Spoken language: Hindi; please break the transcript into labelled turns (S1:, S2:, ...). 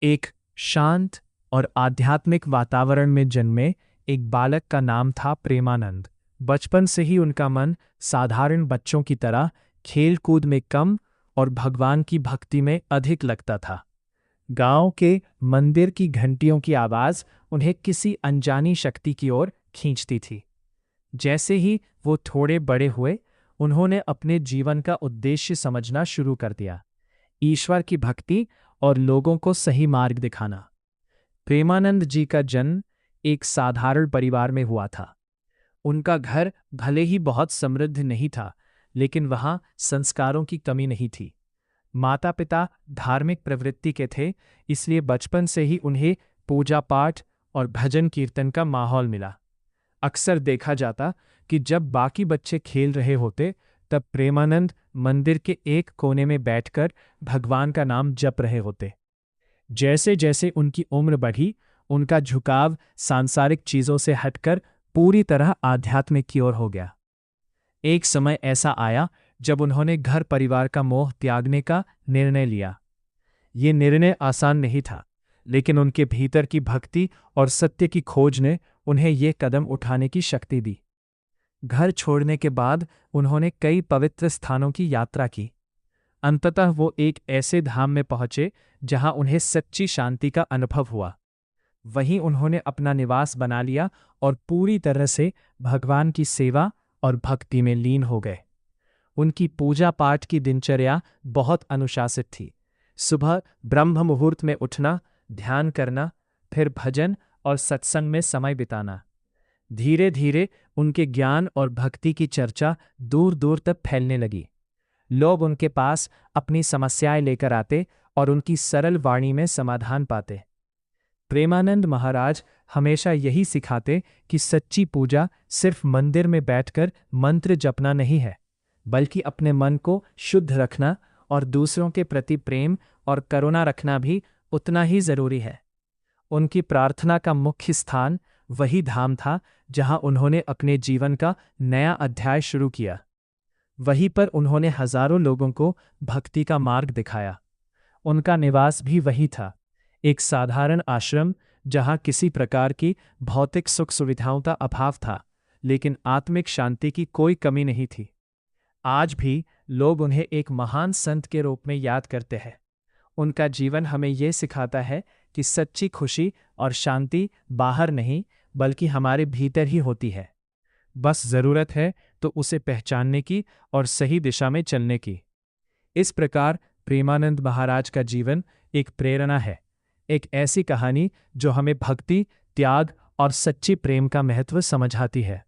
S1: एक शांत और आध्यात्मिक वातावरण में जन्मे एक बालक का नाम था प्रेमानंद। बचपन से ही उनका मन साधारण बच्चों की तरह खेल कूद में कम और भगवान की भक्ति में अधिक लगता था। गांव के मंदिर की घंटियों की आवाज उन्हें किसी अनजानी शक्ति की ओर खींचती थी। जैसे ही वो थोड़े बड़े हुए, उन्होंने अपने जीवन का उद्देश्य समझना शुरू कर दिया, ईश्वर की भक्ति और लोगों को सही मार्ग दिखाना। प्रेमानंद जी का जन्म एक साधारण परिवार में हुआ था। उनका घर भले ही बहुत समृद्ध नहीं था, लेकिन वहां संस्कारों की कमी नहीं थी। माता पिता धार्मिक प्रवृत्ति के थे, इसलिए बचपन से ही उन्हें पूजा पाठ और भजन कीर्तन का माहौल मिला। अक्सर देखा जाता कि जब बाकी बच्चे खेल रहे होते, तब प्रेमानंद मंदिर के एक कोने में बैठकर भगवान का नाम जप रहे होते। जैसे जैसे उनकी उम्र बढ़ी, उनका झुकाव सांसारिक चीजों से हटकर पूरी तरह आध्यात्मिक की ओर हो गया। एक समय ऐसा आया जब उन्होंने घर परिवार का मोह त्यागने का निर्णय लिया। ये निर्णय आसान नहीं था, लेकिन उनके भीतर की भक्ति और सत्य की खोज ने उन्हें ये कदम उठाने की शक्ति दी। घर छोड़ने के बाद उन्होंने कई पवित्र स्थानों की यात्रा की। अंततः वो एक ऐसे धाम में पहुंचे जहां उन्हें सच्ची शांति का अनुभव हुआ। वहीं उन्होंने अपना निवास बना लिया और पूरी तरह से भगवान की सेवा और भक्ति में लीन हो गए। उनकी पूजा पाठ की दिनचर्या बहुत अनुशासित थी। सुबह ब्रह्म मुहूर्त में उठना, ध्यान करना, फिर भजन और सत्संग में समय बिताना। धीरे धीरे उनके ज्ञान और भक्ति की चर्चा दूर दूर तक फैलने लगी। लोग उनके पास अपनी समस्याएं लेकर आते और उनकी सरल वाणी में समाधान पाते। प्रेमानंद महाराज हमेशा यही सिखाते कि सच्ची पूजा सिर्फ मंदिर में बैठकर मंत्र जपना नहीं है, बल्कि अपने मन को शुद्ध रखना और दूसरों के प्रति प्रेम और करुणा रखना भी उतना ही जरूरी है। उनकी प्रार्थना का मुख्य स्थान वही धाम था जहां उन्होंने अपने जीवन का नया अध्याय शुरू किया। वहीं पर उन्होंने हजारों लोगों को भक्ति का मार्ग दिखाया। उनका निवास भी वही था, एक साधारण आश्रम जहां किसी प्रकार की भौतिक सुख सुविधाओं का अभाव था, लेकिन आत्मिक शांति की कोई कमी नहीं थी। आज भी लोग उन्हें एक महान संत के रूप में याद करते हैं। उनका जीवन हमें यह सिखाता है कि सच्ची खुशी और शांति बाहर नहीं, बल्कि हमारे भीतर ही होती है। बस जरूरत है तो उसे पहचानने की और सही दिशा में चलने की। इस प्रकार प्रेमानंद महाराज का जीवन एक प्रेरणा है, एक ऐसी कहानी जो हमें भक्ति, त्याग और सच्ची प्रेम का महत्व समझाती है।